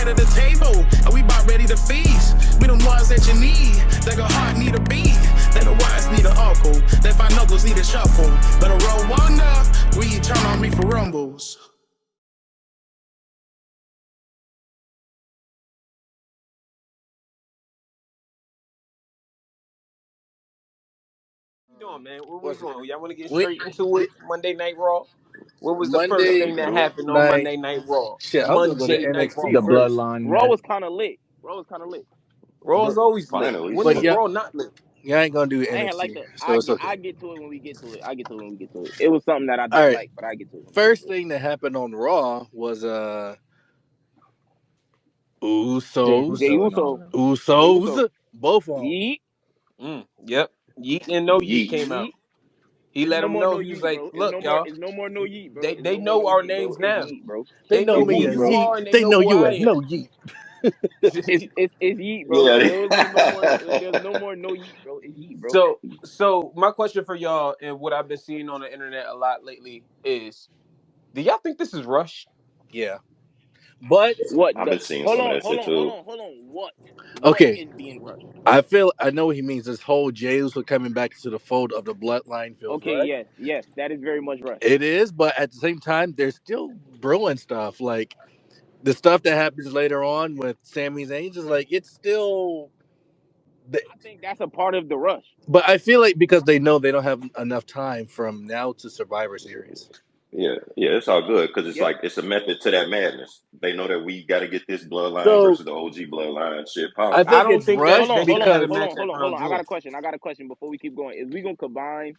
at the table, and we about ready to feast. We them ones that you need, that got heart need a beat, that the wise need an uncle, that five knuckles need a shuffle. Better roll one up, we turn on me for rumbles. Doing, man? What we What's doing? Y'all want to get we straight into it? Monday Night Raw. What was the first Monday thing that Raw. happened on night? Monday Night Raw? Shit, I was gonna go to Monday Night NXT The Raw. first, bloodline Raw match. was kind of lit. Raw was kind of lit. Raw is but always But lit. at When least is but some. yeah, Raw not lit? yeah, I ain't gonna do I ain't had like NXT, the. so it's okay. I get to it when we get to it. I get to it when we get to it. It was something that I All didn't right, like, but I get to it when we get first to it. thing that happened on Raw was Jay Jay Uso Usos, and all of Uso. them. Jay Uso. both of them. Yeet. Yep. Yeet and no Yeet Yeet. came out. Yeet. He It's let no him more know. no He was yeet, like, bro. It's "Look, no more. y'all. It's no more no yeet, bro. It's They no more know no our yeet, bro. names It's now. yeet, bro. They They know know It's who me yeet, as you bro. Yeet. are, and they They know know who you I as am." no Yeet. It's yeet, bro. Yeah. There will be no more. There's no more no yeet, bro. It's yeet, bro. So my question for y'all, and what I've been seeing on the internet a lot lately, is: do y'all think this is rushed? Yeah, but What I've the? been seeing Hold some of on, that hold shit on, hold too. on, hold on. What? What okay. is being rushed? I know what he means. This whole Jey Uso coming back to the fold of the bloodline feels Okay, right. yes, that is very much rushed. It is, but at the same time, there's still brewing stuff. Like the stuff that happens later on with Sami Zayn is like it's still. I think that's a part of the rush. But I feel like because they know they don't have enough time from now to Survivor Series. Yeah, yeah, it's all good because it's Yep. like it's a method to that madness. They know that we got to get this bloodline So versus the OG bloodline shit I popping. I think don't it's think that Hold rushed on, they hold should on, have a because hold on, match hold at on, hold Crown on. I got a Jewel. question. I got a question before we keep going. Is we gonna combine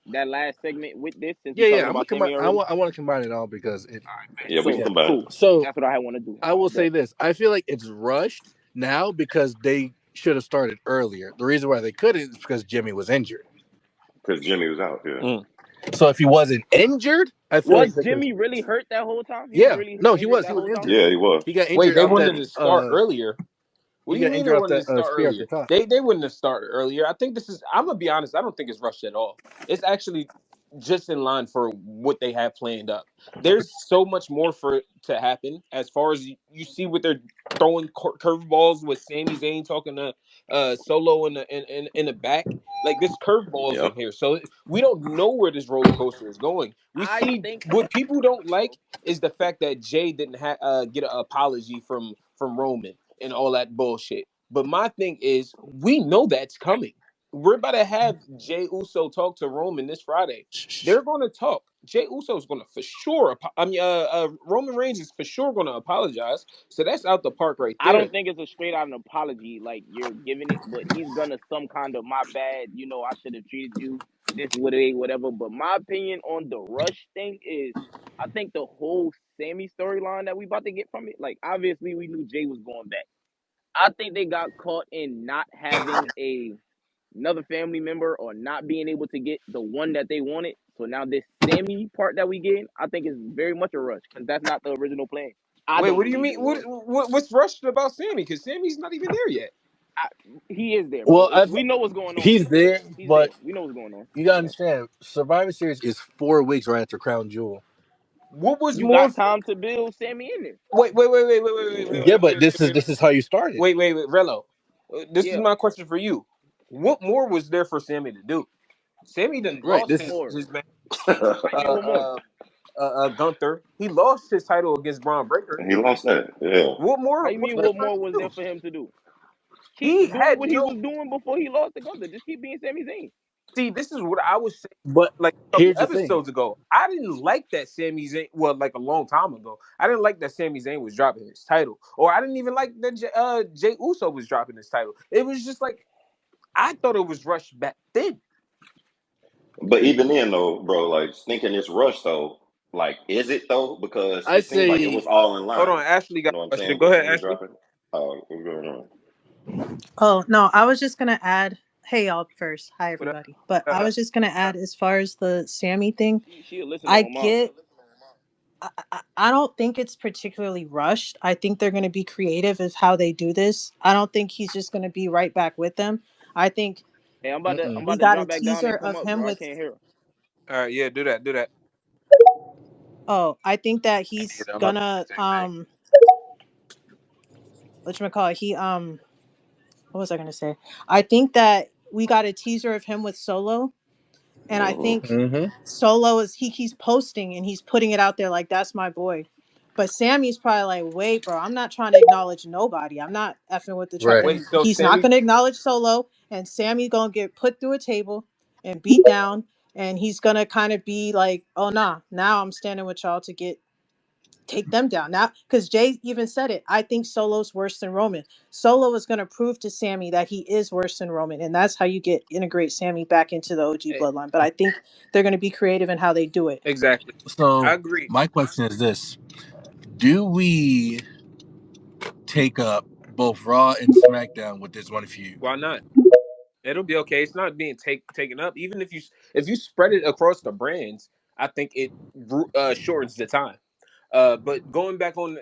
that last segment with this since we yeah, talking I'm gonna about combine. Sammy already? I want to combine it all because it. Yeah, we can Cool, Yeah. combine it. cool. So That's what I want to do. I All will right, say bet. this: I feel like it's rushed now because they should have started earlier. The reason why they couldn't is because Jimmy was injured. Because Jimmy was out here. Mm. So if he wasn't injured, I feel Was like they could. Jimmy really hurt that whole time? He was Yeah, really no, he injured was. that He was whole time? injured. Yeah, he was. He got Wait, injured they off wanted that. to start earlier. What He do you got mean injured they off wanted to that start spear off the earlier? top. They wouldn't have started earlier. I think this is. I'm gonna be honest. I don't think it's rushed at all. It's actually just in line for what they have planned up. There's so much more for it to happen as far as you see what they're throwing curveballs with Sami Zayn talking to Solo in the back. Like this curveballs Yeah. in here, so we don't know where this roller coaster is going. We I see think. what people don't Bro. like is the fact that Jay didn't get an apology from Roman and all that bullshit. But my thing is, we know that's coming. We're about to have Jay Uso talk to Roman this Friday. They're going to talk. Jay Uso is going to for sure. Roman Reigns is for sure going to apologize. So that's out the park right I there. don't think it's a straight out an apology like you're giving it, but he's gonna some kind of my bad. I should have treated you this way, whatever. But my opinion on the rush thing is, I think the whole Sammy storyline that we about to get from it, like obviously we knew Jay was going back. I think they got caught in not having another family member or not being able to get the one that they wanted. So now this Sammy part that we get, I think is very much a rush because that's not the original plan. I Wait, don't what do you believe mean? it was. What's rushed about Sammy? Because Sammy's not even there yet. I, he is there, bro. Well, I, We know what's going on. he's there, He's but there. We know what's going on. you gotta understand, Survivor Series is 4 weeks right after Crown Jewel. What was You more? got time to build Sammy in there. Yeah, Yeah. but this is how you started. Rello. This is Yeah. my question for you. What more was there for Sammy to do? Sammy done Right. lost What This is more? his man, What you mean? What more? Gunther. He lost his title against Braun Breaker. He lost that. Yeah. What How more? you What mean? more What for him more was to there do? for him to do? Keep He doing had what he no. was doing before he lost to Gunther. Just keep being Sami Zayn. See, this is what I was saying but like a couple here's the thing. episodes ago. I didn't like that Sami Zayn. Well, like a long time ago, I didn't like that Sami Zayn was dropping his title, or I didn't even like that Jay Uso was dropping his title. It was just like I thought it was rushed back then. But even then, though, bro, like thinking it's rush though, like is it though? Because I it seemed like it say was all in Hold on, line. Ashley You got know what a I'm question. saying? Go With ahead, Sammy Ashley. dropping. What's going on? Oh, no, I was just going to add, hey, y'all first. Hi, What up? everybody. But I was just going to add, as far as the Sammy thing, She a listener I on mom. get, I don't think it's particularly rushed. I think they're going to be creative with how they do this. I don't think he's just going to be right back with them. I think Hey, I'm mm-mm. we about to got a drop back down teaser and come of up, him bro. I with, can't hear her. All right, yeah, do that, do that. oh, I think that Yeah, he's I'm about to do gonna, the same thing. whatchamacallit, he what was I gonna say? I think that we got a teaser of him with Solo, and I Hmm. think Mm-hmm. Solo is he's posting and he's putting it out there like that's my boy. But Sammy's probably like, wait, bro, I'm not trying to acknowledge nobody. I'm not effing with the truck. Right. Wait, And so he's not Sammy, gonna acknowledge Solo, and Sammy's gonna get put through a table and beat down, and he's gonna kind of be like, oh nah, now I'm standing with y'all to take them down now, because Jay even said it. I think Solo's worse than Roman. Solo is going to prove to Sammy that he is worse than Roman, and that's how you integrate Sammy back into the OG eh, bloodline. But I think they're going to be creative in how they do it. exactly. I So agree. my question is this: do we take up both Raw and SmackDown with this one feud? Why not? It'll be okay. It's not being taken up. Even if you spread it across the brands, I think it shortens the time. But going back on,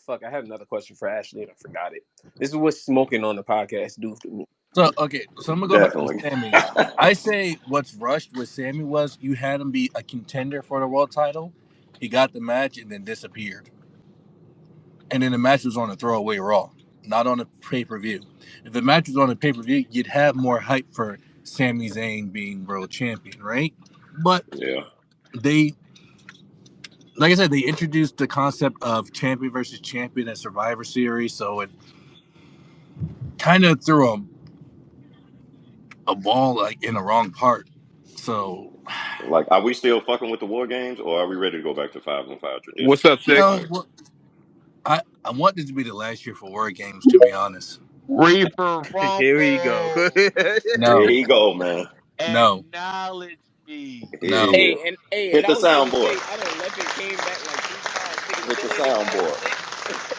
fuck, I had another question for Ashley and I forgot it. This is what smoking on the podcast do to me. So okay, so I'm gonna go back to Definitely. Sammy. I say what's rushed with Sammy was you had him be a contender for the world title. He got the match and then disappeared. And then the match was on a throwaway Raw, not on a pay per view. If the match was on a pay per view, you'd have more hype for Sami Zayn being world champion, right? But Yeah. they, like I said, they introduced the concept of champion versus champion at Survivor Series, so it kind of threw a ball like in the wrong part. So Like, are we still fucking with the war games, or are we ready to go back to 5-on-5 What's tradition? up, Six? Like, I want this to be the last year for War Games, to be honest. Reaper Here we go. Rumble. here No, you go, man. no, Acknowledge me. Here no, he is. Hey, and Hit I the was gonna soundboard. say, I done left and came back like 3 times. Niggas Hit the still ain't acknowledged soundboard. Six.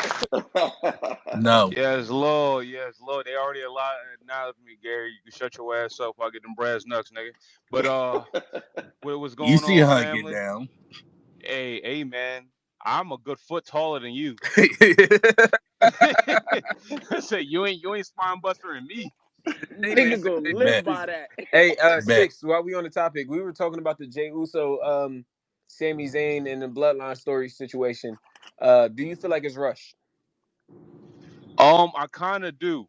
no. Yes, Lord. Yes, Lord. They already acknowledged me, Gary. You can shut your ass up. I get them brass nuts, nigga. But what was You going see on, how I get family? down. Hey, man. I'm a good foot taller than you. Say you ain't spine bustering me. Hey man, Nigga gonna live Bet, by that. hey, bet. Six. While we on the topic, we were talking about the Jey Uso, Sami Zayn, and the Bloodline story situation. Do you feel like it's rushed? I kind of do.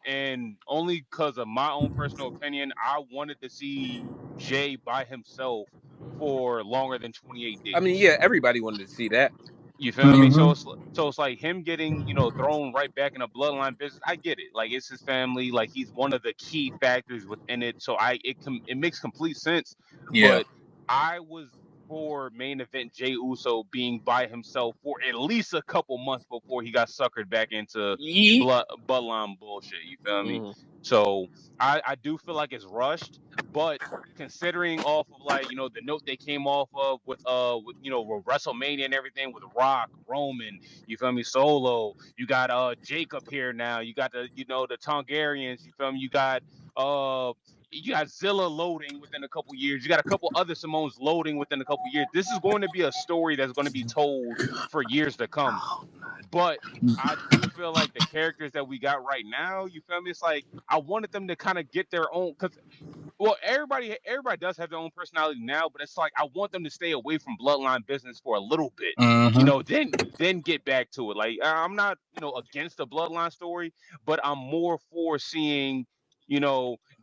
And only because of my own personal opinion, I wanted to see Jay by himself for longer than 28 I mean, days. yeah, everybody wanted to see that. You feel me? Mm-hmm. So it's like him getting, thrown right back in a bloodline business. I get it. Like it's his family. Like he's one of the key factors within it. So it makes complete sense. Yeah. But I was for main event Jey Uso being by himself for at least a couple months before he got suckered back into Yeet. bloodline bullshit. You feel me? Mhm. So I do feel like it's rushed, but considering off of like the note they came off of with WrestleMania and everything with Rock, Roman, you feel me, Solo, you got Jacob here now, you got the Tongarians, you feel me, you got Zilla loading within a couple years, you got a couple other Simones loading within a couple years. This is going to be a story that's going to be told for years to come. But I do feel like the characters that we got right now, you feel me, it's like I wanted them to kind of get their own, because everybody does have their own personality now, but it's like I want them to stay away from bloodline business for a little bit. Mm-hmm. Then get back to it. Like I'm not, against the bloodline story, but I'm more for seeing,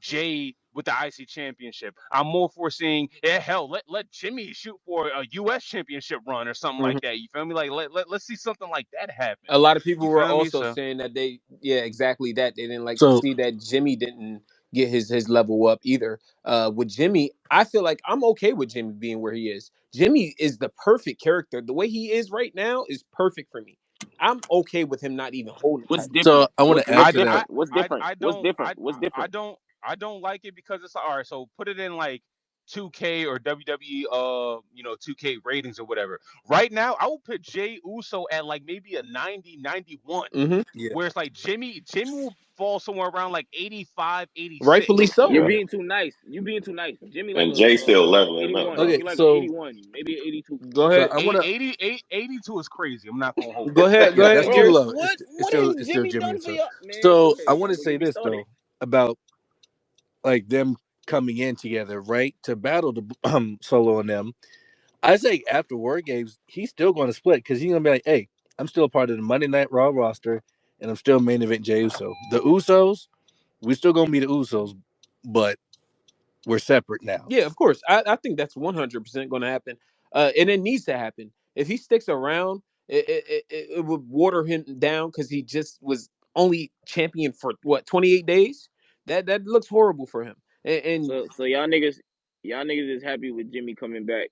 Jay with the IC championship. I'm more for seeing, yeah, hell, let Jimmy shoot for a US championship run or something Mhm. like that. You feel me? Like let's see something like that happen. A lot of people You were feel me? also So saying that yeah, exactly that. They didn't like to So see that Jimmy didn't get his level up either. With Jimmy, I feel like I'm okay with Jimmy being where he is. Jimmy is the perfect character. The way he is right now is perfect for me. I'm okay with him not even holding the What's title. so different? I want What's to add what's I, to that. I, different? What's I, different? I What's don't, different? What's different? I don't like it because it's all right. So put it in like 2K or WWE, 2K ratings or whatever. Right now, I will put Jay Uso at like maybe a 90, 91, Hmm. Yeah. where it's like Jimmy will fall somewhere around like 85, Rightfully 86. so. You're yeah. being too nice. You being too nice. Jimmy like And Jay still a leveling up, 81. though. Okay. He like a So 81, maybe a 82. Go so ahead. I want to. 82 is crazy. I'm not gonna hold Go ahead. Go Yeah, ahead, that's too Bro, Gary. low. what It's has still Jimmy Jimmy. done for So y'all? Man, go so ahead. I Yeah, want to don't get say me this started. though about like them coming in together, right, to battle the Solo and them. I say after War Games, he's still going to split because he's going to be like, hey, I'm still a part of the Monday Night Raw roster. and I'm still main event Jey Uso. The Usos, we still gonna be the Usos, but we're separate now. Yeah, of course. I think that's 100% going to happen, and it needs to happen. If he sticks around, it would water him down because he just was only champion for what 28 days. That looks horrible for him. And So y'all niggas is happy with Jimmy coming back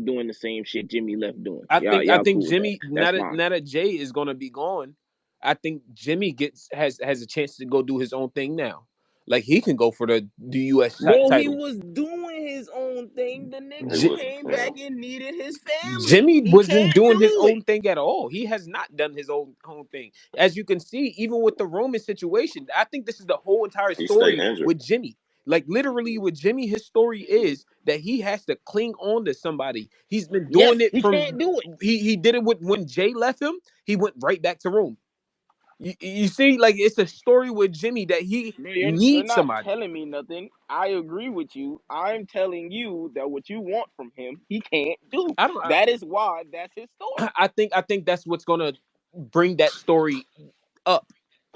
doing the same shit Jimmy left doing. I Y'all think cool with that. Jimmy That's fine. now that Jay is going to be gone, I think Jimmy has a chance to go do his own thing now. Like he can go for the US Bro, he title. was doing his own thing. The He nigga was, came yeah. back and needed his family. Jimmy He wasn't can't doing his do it. own thing at all. He has not done his own thing. As you can see, even with the Roman situation, I think this is the whole entire He stayed story injured. with Jimmy. Like literally with Jimmy, his story is that he has to cling on to somebody. He's been Yes, doing it he from can't do it. he did it with when Jay left him, he went right back to Rome. You see, like it's a story with Jimmy that he Bro, you're needs not somebody. telling me nothing. I agree with you. I'm telling you that what you want from him, he can't do. I don't That is why that's his story. I think that's what's gonna bring that story up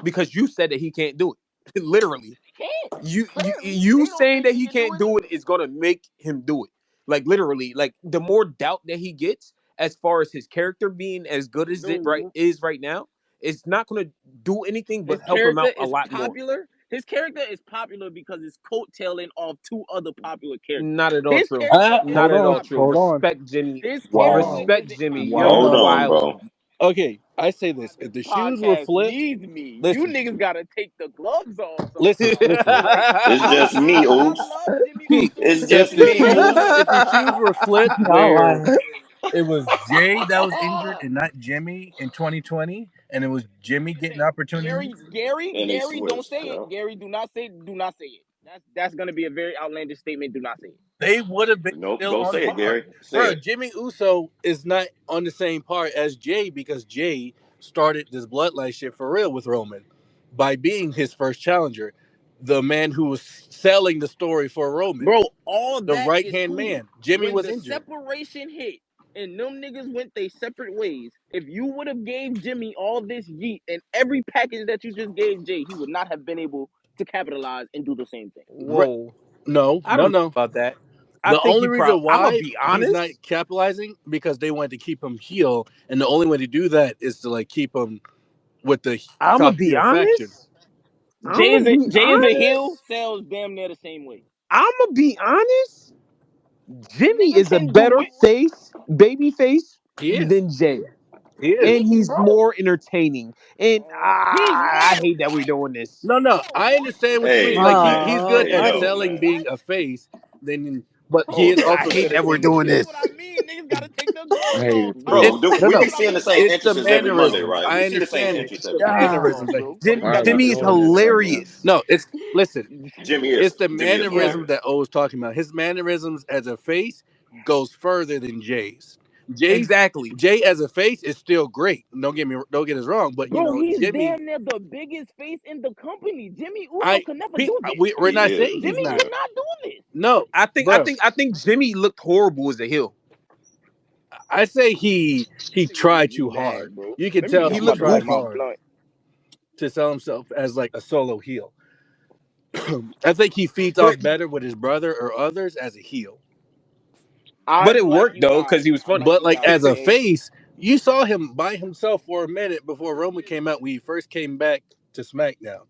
because you said that he can't do it. Literally. He can't. Clearly, You they don't saying think that he he can do can't it do it either. is gonna make him do it. Like literally, like the more doubt that he gets as far as his character being as good as it The is right now, it's not gonna do anything but His help him character out a is lot more. popular. His character is popular because it's coattailing off two other popular characters. Not at all His true. character is Not Hold at all on, true. popular. hold on. Respect Jimmy. His character Wow, Respect isn't Jimmy. You're popular. Hold wow. on, wilding. bro. Okay, I say this: if This the shoes were podcast flipped, needs me. You listen, niggas gotta take the gloves off listen, sometimes. listen. Like It's just me, I oops. love Jimmy Pete, Uso It's too, if just the but me, like, shoes, oops. if the shoes were flipped, Y'all where lying. it was Jay that was injured and not Jimmy in 2020, and it was Jimmy getting opportunities, And they Don't switched, say it. yeah. Gary, do not say it. That's gonna be a very outlandish statement. Do not say it. they would have been Nope, still go on say it, par. Gary. Say Bro, it. Jimmy Uso is not on the same par as Jay because Jay started this bloodline shit for real with Roman by being his first challenger, the man who was selling the story for Roman, Bro, all the that right is hand cool. man. Jimmy When was the injured. separation hit and them niggas went their separate ways, if you would have gave Jimmy all this yeet and every package that you just gave Jay, he would not have been able to capitalize and do the same thing. Right. Whoa. No, I no, don't know no. about that. I The think only he reason probably I'm gonna why be he's not honest. capitalizing because they wanted to keep him heel, and the only way to do that is to like keep him with the I'm gonna top be heel faction. honest. I'm gonna be Jay is a heel, honest. sells damn near the same way. I'm gonna be honest. The Jimmy nigga is a can do better it. baby face He is. than Jay, He is. and he's Bro, more entertaining. And he's I more hate that we're doing this. No, no, bro, I understand what you mean. Hey, Like man. he's good Oh, Hey, at buddy. yo, selling man. being what? a face, then but he is Hold up, I also hate good man. at that we're being a doing heel. This is what this. I mean. Niggas gotta take the gloves Hey, off, bro. Bro, It's Tyrone. dude, No, we This no. is be what I seeing the mean. same it's the entrances every Monday, mannerisms. right? We I see the same understand it. entrance It's every the Monday. Come mannerisms on, that bro. what Why you are guys we are Jimmy's doing missing. this right now? hilarious. No, it's listen. Jimmy It's is. the Jimmy is Yeah. mannerisms hilarious. that O was talking about. His mannerisms as a face goes further than Jay's. Jay's Exactly. Jay as a face is still great. Don't get us wrong, but you Bro, know he's Jimmy. damn near the biggest face in the company. Jimmy Uso I could never do this. we're He not is. saying he's Jimmy not. could Yeah. not do this. No, bro. I think Jimmy looked horrible as a heel. I say he Niggas tried make me too hard. mad, bro. You can Let me tell get. He I'm he about looked to tried light my goofy. hard blunt. to sell himself as like a solo heel. I think he feeds off But better with his brother or others as a heel. but it I'm like worked you though because guys. he was I'm like funny. But you like guys. as a And face, you saw him by himself for a minute before Roman came out when he first came back to SmackDown.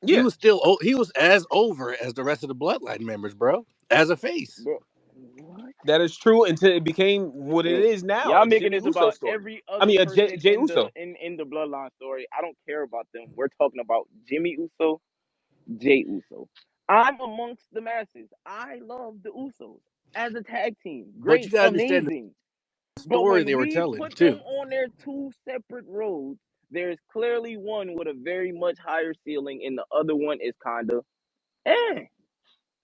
He Yeah, was he was as over as the rest of the Bloodline members, bro. As a face. bro, what? that is true until it became what it Bro, is now, y'all a making Jimmy this Uso about story. every I other mean, a person Jay in the Uso. in the bloodline story. I don't care about them. We're talking about Jimmy Uso, Jay Uso. I'm amongst the masses. I love the Usos as a tag team. But you Great, gotta understand amazing. the But story when they were we telling put them too. on their two separate roads, there's clearly one with a very much higher ceiling, and the other one is kind of eh.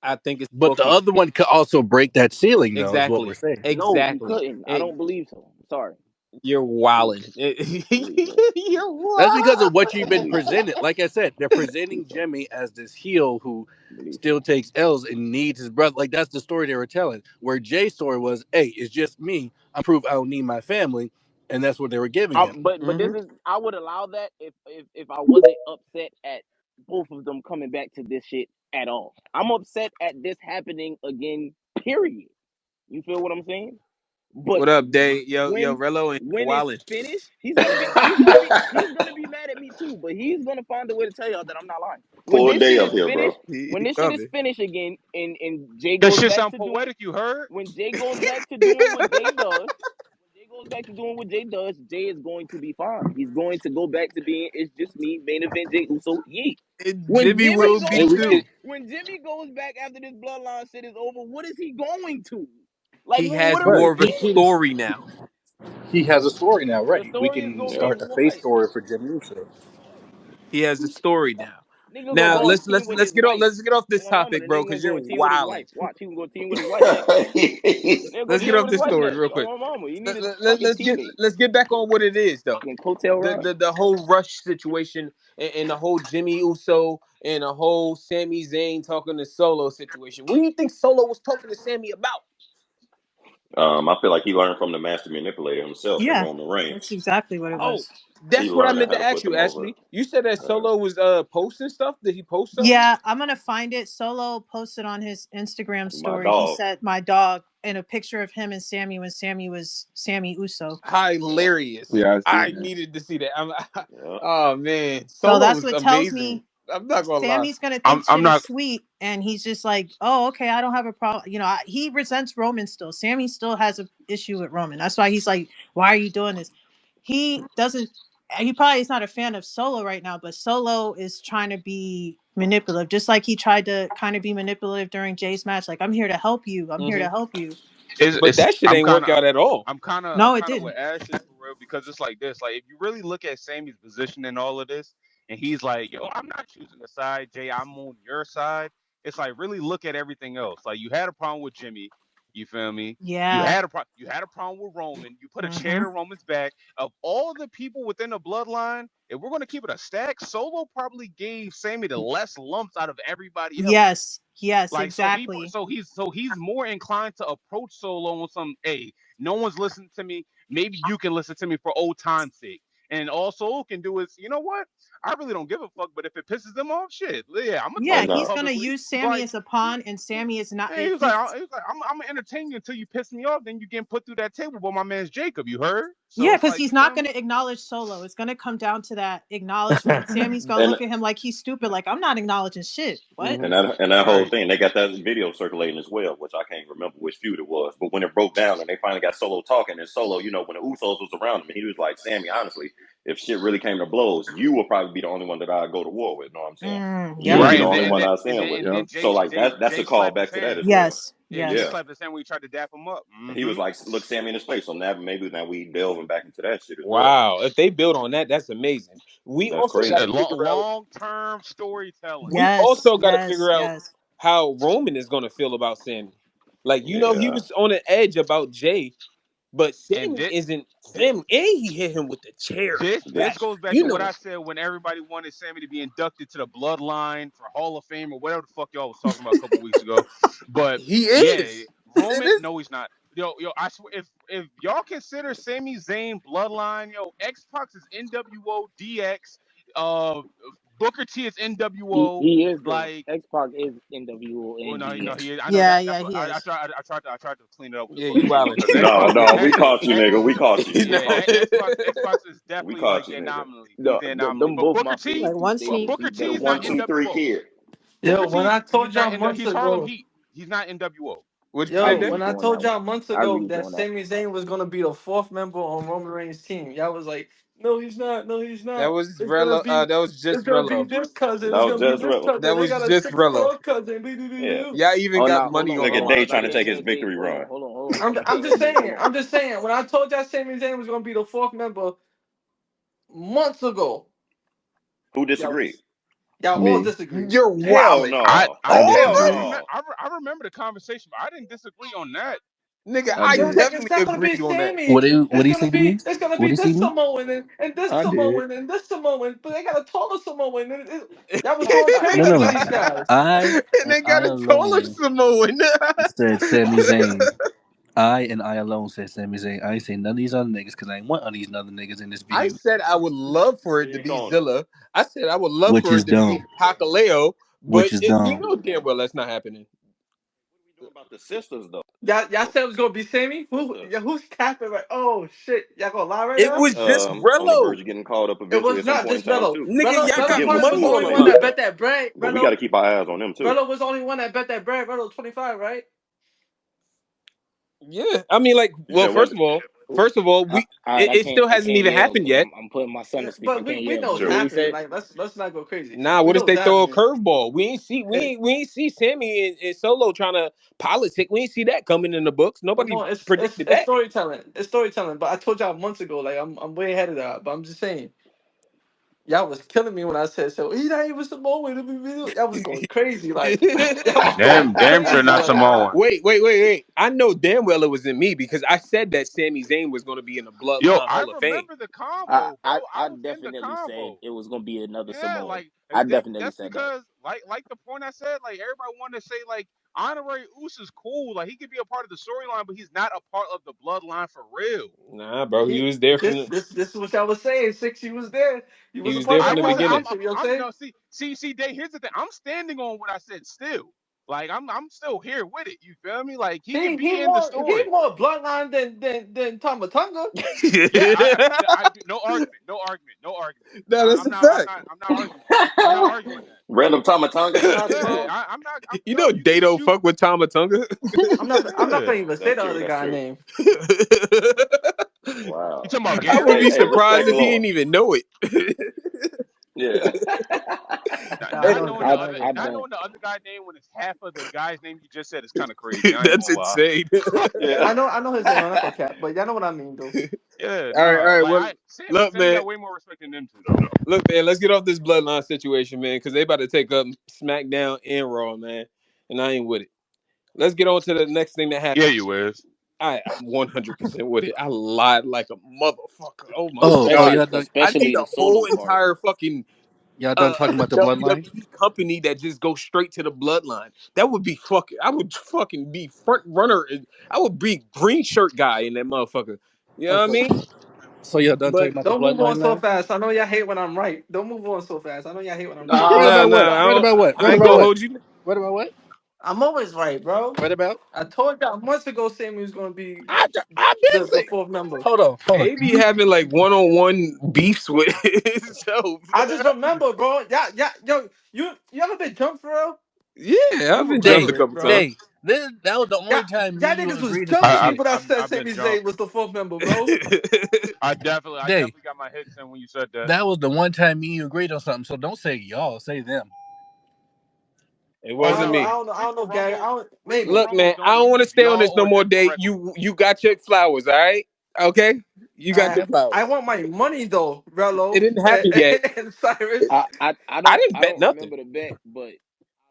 I think it's But the booking. other one could also break that ceiling, though, is what we're Exactly. saying. No, he Exactly. couldn't. I And don't believe so. I'm sorry. you're I believe wilding. so. I believe so. You're That's because wild. of what I you've been believe so. presented. Like I said, they're I believe presenting so. Jimmy as this heel who I believe still so. takes L's and needs his brother. Like that's the story they were telling. Where Jay's story was, hey, it's just me. I prove I don't need my family. and that's what they were giving him. But Hmm. this is I would allow that if I wasn't upset at both of them coming back to this shit at all. I'm upset at this happening again. Period. You feel what I'm saying? But What up, Day? Yo, when Rello and when it's Wallin. finished, he's gonna be mad at me too. But he's gonna find a way to tell y'all that I'm not lying. When Pull this shit Day is up here, bro. finished, when He this shit is coming. finished again, and Jay That goes shit back sound to doing poetic. You heard? when Jay goes back to doing what Jay does. When Jay goes back to doing what Jay does, Jay is going to be fine. He's going to go back to being it's just me, main event Jay Uso. Yeah. And When Jimmy Jimmy will Hey, be goes, we yo, can. too. when Jimmy goes back after this bloodline shit is over, what is he going to? Like, He what has are we Right. more of a He can. getting? story now. He has a story now. The Right. We story is can gonna Yeah. be start a what? face story for Jimmy Uso. He has a story now. Nigga gonna Now go and let's team let's with let's his get off wife. let's get off On this my mama, the topic, bro, nigga gonna because go you're and team with his wilding. wife. Watch, he gonna go team with his wife next. Nigga go Let's get team off with his this wife story next. real On quick. my mama, he need Let, a let, let- fucking let's get teammate. let's get back on what it is though. Fucking coattail The rider. the, the whole Rush situation and the whole Jimmy Uso and the whole Sami Zayn talking to Solo situation. What do you think Solo was talking to Sammy about? I feel like he learned from the master manipulator himself in Yeah, Roman that's Reigns. exactly what it Oh, was. He that's what I learning meant how to to ask put you, them over. Ashley. You said that Solo was posting stuff. Did he post something? Yeah, I'm gonna find it. Solo posted on his Instagram My story. He dog. said my dog and a picture of him and Sammy when Sammy was Sammy Uso. Yeah. Hilarious. Yeah, I I seen that. needed to see that. Yeah. Oh man, So Solo that's is what tells amazing. me I'm not gonna lie. Sammy's gonna think I'm shit is not. sweet, and he's just like, "Oh, okay, I don't have a problem." You know, he resents Roman still. Sammy still has a issue with Roman. That's why he's like, "Why are you doing this?" He doesn't. He probably is not a fan of Solo right now, but Solo is trying to be manipulative, just like he tried to kind of be manipulative during Jay's match. Like, "I'm here to help you. I'm here Hmm. to help you." But that shit I'm ain't kind work of. out at all. I'm No, it kind of with didn't. Ashley for real because it's like this. Like if you really look at Sammy's position in all of this, and he's like, "Yo, I'm not choosing a side, Jay. I'm on your side." It's like really look at everything else. Like you had a problem with Jimmy. You feel me? Yeah. You had a problem with Roman. You put a chair Mm-hmm. to Roman's back. Of all the people within the bloodline, if we're gonna keep it a stack, Solo probably gave Sammy the less lumps out of everybody else. Yes. Yes. Like Exactly. so he's more inclined to approach Solo on some, hey, no one's listening to me. Maybe you can listen to me for old time's sake. And all Solo can do is, you know what? I really don't give a fuck, but if it pisses them off, shit, yeah, I'm gonna Yeah, talk to you he's No. gonna publicly. use Sammy Like, as a pawn, and Sammy is not. and he was like, I'm gonna entertain you until you piss me off. Then you getting put through that table. But my man's Jacob, you heard? So Yeah, it's because like, he's you not feel going me? to acknowledge Solo. It's going to come down to that acknowledgement. Sammy's going to And look at him like he's stupid. Like, I'm not acknowledging shit. What? Hmm. and that whole Right. thing, they got that video circulating as well, which I can't remember which feud it was. But when it broke down and they finally got Solo talking, and Solo, when the Usos was around him, he was like, "Sammy, honestly, if shit really came to blows, you will probably be the only one that I go to war with." Know what I'm saying? You Yep. will Right. be the only one I And stand then with. and Yeah. then So like that's Jay a call slapped his back to that hand. as well. Yes. Yeah, Jay Yes. Yeah. slapped his hand when he tried to dap him up. He was Mm-hmm. like, look Sammy in his face. So now maybe now we delving back into that shit as well. Wow, if they build on that, that's amazing. We That's also got crazy. to figure out. Long term storytelling. We Yes. also got to Yes. figure out Yes. how Roman is going to feel about Sammy. Like he Yeah. was on the edge about Jay, but And Sammy isn't Sammy, and he hit him with the chair in the this back. This goes back You to what know I said when everybody wanted Sammy to be inducted to the Bloodline for Hall of Fame or whatever the fuck y'all was talking about a couple weeks ago. But he yeah, is. It Roman, is. no, he's not. Yo, I swear, if y'all consider Sami Zayn Bloodline, yo, X Pac is NWO DX, uh, Booker T is NWO. He is though. Like, X Pac is NWO well, and no, DX. he is. I know Yeah. that. Yeah. That's what He is. I tried to clean it up with Yeah, you Booker T wildin'. because X no, Pac, no, we caught you, X, nigga. We caught you. We yeah, caught you. X Pac is We definitely like caught the you, nigga. anomaly. He's the anomaly. Them But both Booker my T, Like favorite. Two once he. He Booker The T is definitely not one, one of two, them. three NWO. kid. Booker Yo, when T, I told y'all months He's Harlem ago, Heat. He's not NWO. What you I say, yo, agree Dave? when with I you on that told one. y'all months I agree ago with you that on that. Sami Zayn was gonna be the fourth member on Roman Reigns' team, y'all was like, no, he's not. No, he's That not. was It's gonna Rello. be, That was it's just gonna be Rello. this cousin. That It's was gonna be just this Riddle. cousin. That They was got a just Rello. 6'4" cousin. Yeah. Y'all even Oh got no, money Look on at Roman. Day hold trying on. to take his Day, victory hold run. on, hold on, hold on. I'm just Day, saying. hold on. I'm just saying. When I told y'all Sami Zayn was gonna be the fourth member months ago, Who y'all disagreed? y'all all Me. disagreed. You're Hell wildin'. no. I Hell disagree. no. I remember the conversation, but I didn't disagree on that. Nigga, I I They was did. like, it's definitely not gonna be agreed on that. Sammy. What do you say to me? It's gonna What be do you say this to me? Samoan and this I did. Samoan and this Samoan, but they got a taller Samoan. Y'all was going No, crazy no, for no. these guys. I And they I got a taller alone Samoan. said Sami Zayn. I and I alone said Sami Zayn. I ain't say none of these other niggas because I ain't want none of these other niggas in this I feud, said I would love for it Here to you be go. Zilla. I said I would love which for is it to be dumb. Hikuleo, Which but is you dumb. know damn well that's not happening. What are we doing about the sisters though? Y'all said it was gonna be Sammy. Sister, Who's capping? Right? Oh shit! Y'all gonna lie right It now? was just on the Rello. verge of getting called up It eventually was at some not point just in time Rello. too. Nigga, I y'all Rello got forget what probably was the money Samoa on only that might one have that nigga. bet left, that bread. but we got to keep our eyes on them too. Rello was the only one that bet that bread. Rello 25, right? Yeah, I mean, like, You well, said what? first of all, All right, it still I hasn't can't even yell happened because yet. I'm putting my son to speak. I But can't we yell. know it's What Sure. he happening. said? Like let's not go crazy. Nah, We what if know they it's throw a happening. curveball? It, We ain't see Sammy and Solo trying to politic. We ain't see that coming in the books. but Nobody no, predicted it's that. storytelling. It's storytelling. But I told y'all months ago. Like I'm way ahead of that. But I'm just saying. Y'all was killing me when I said so. He not even Samoan. Y'all was going crazy. Like y'all was going Damn sure crazy. not Like Samoan. Wait. I know damn well it was in me because I said that Sami Zayn was going to be in the Yo, Bloodline I Hall of Fame. remember the combo, bro. I I was in the definitely said combo. it was gonna be another Yeah, Samoan. like I definitely that's said that. because like the point I said, like everybody wanted to say like Honorary Uce is cool, like he could be a part of the storyline, but he's not a part of the bloodline for real. Nah, bro, he he, was there from this is what y'all was saying. Six, you was there. You he was a was part there of I from that the wasn't. beginning. conversation. You know what I'm I'm saying? no. See. Dave, here's the thing. I'm standing on what I said. Still, like I'm still here with it. You feel me? Like he could be in the He story. more bloodline than Tamatonga. Yeah, I no argument. No argument. No argument. No, that's I'm a not. fact. I'm not arguing that. I'm not arguing that. Random Tamatonga shots, Yeah, bro. I'm not. You Yo, know you can Dato shoot. fuck with Tamatonga. I'm not Yeah. gonna even say That's the true. other That's guy true. name. You Wow. talking about I would Gary? be Hey, surprised respect if he Lord. didn't even know it. Yeah. Nah, I Not know. knowing the other, I not don't. knowing the other guy name when it's half of the guy's name you just said is kind of crazy. I ain't That's gonna lie. insane. Yeah. I know his name. I'm not gonna cap, but y'all know what I mean, though. Yeah, All nah. right. Like Well, look, Sammy man. got way more respect than them two though. Look, man. Let's get off this bloodline situation, man, because they about to take up SmackDown and Raw, man, and I ain't with it. Let's get on to the next thing that Yeah, happened. you is. I'm 100% with it. I lied like a motherfucker. Oh my Oh, god. Especially y'all done, I need especially a the whole solo part. entire fucking y'all done talking about the bloodline? WWE company that just goes straight to the bloodline. That would be fucking. I would fucking be front runner. I would be green shirt guy in that motherfucker. You know Oh, what I mean? so y'all done talking But about the Don't move on bloodline so now? fast. I know y'all hate when I'm right. Don't move on so fast. I know y'all hate when I'm right. Right Nah, about what? but Right about what? I Right ain't about gonna what? hold you. Right about what? I'm always right, bro. Right about? I told y'all months ago Sammy was gonna be I've been the saying. fourth member. Hold on, hold on. They be having like one-on-one beefs with himself. I just remember, bro. Yo, you ever been jumped for real? Yeah, I've You been jumped Day, a remember it, couple bro. times. Day. That was the Yeah, only time me, y'all you, and niggas was agreed on some jumping I, shit. people that I've said I've been Sami Zayn jumped. was the fourth member, bro. I Day, definitely got my hits in when you said that. that was the one time me and you agreed on something. So don't say y'all, say them. It Oh wasn't no, me. I don't know, Gary. Reefer Maybe. Look, man, Rumbles I don't don't want to use stay on this y'all no or more. them Date correctly. you got your flowers, all right? Okay, you got your I flowers. want my money though, It Rello didn't happen yet. and Cyrus. I didn't I bet don't nothing. remember the bet, but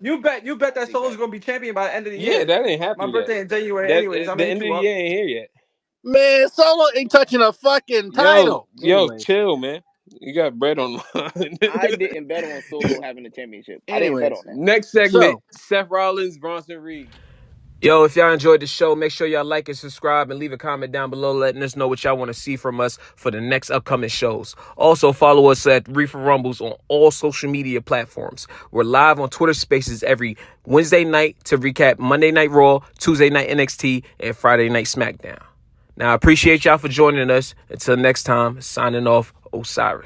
You bet I that think Solo's that gonna be champion by the end of the Yeah, year. that ain't My happened yet. birthday in January, That anyways. I'm the gonna end hit of you the up. year ain't here yet. Man, Solo ain't touching a fucking title. Yo, Anyways, chill, man. You got bread on the line. I didn't bet on Solo having a championship. I didn't bet anyways. on that. Next segment: So, Seth Rollins, Bronson Reed. Yo, if y'all enjoyed the show, make sure y'all like and subscribe and leave a comment down below letting us know what y'all want to see from us for the next upcoming shows. Also, follow us at Reefer Rumbles on all social media platforms. We're live on Twitter Spaces every Wednesday night to recap Monday Night Raw, Tuesday Night NXT, and Friday Night SmackDown. Now, I appreciate y'all for joining us. Until next time, signing off, Osiris.